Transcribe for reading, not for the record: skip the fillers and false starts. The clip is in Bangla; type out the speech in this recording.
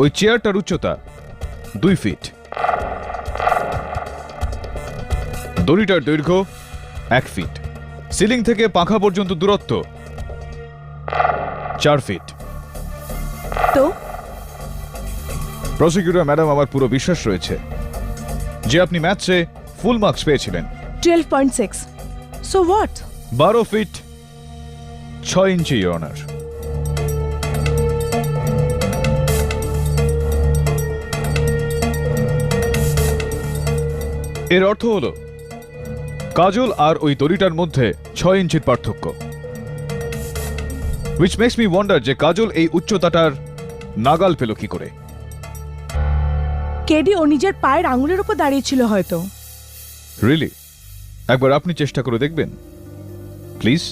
ওই চেয়ারটার উচ্চতা 2 ফিট, দড়িটার দৈর্ঘ্য 1 ফিট, সিলিং থেকে পাখা পর্যন্ত দূরত্ব 4 ফিট। তো প্রসিকিউটর ম্যাডাম, আমার পুরো বিশ্বাস রয়েছে যে আপনি ম্যাথসে ফুল মার্কস পেয়েছিলেন। 12.6। So what? 12 feet 6 inch, your honour. এর অর্থ হলো কাজল আর ওই দড়িটার মধ্যে 6 ইঞ্চির পার্থক্য। হুইচ মেক্স মি ওয়ান্ডার যে কাজল এই উচ্চতাটার নাগাল পেল কি করে। কেডি ও নিজের পায়ের আঙুলের উপর দাঁড়িয়েছিল হয়তো। রিয়েলি? একবার আপনি চেষ্টা করে দেখবেন প্লিজ।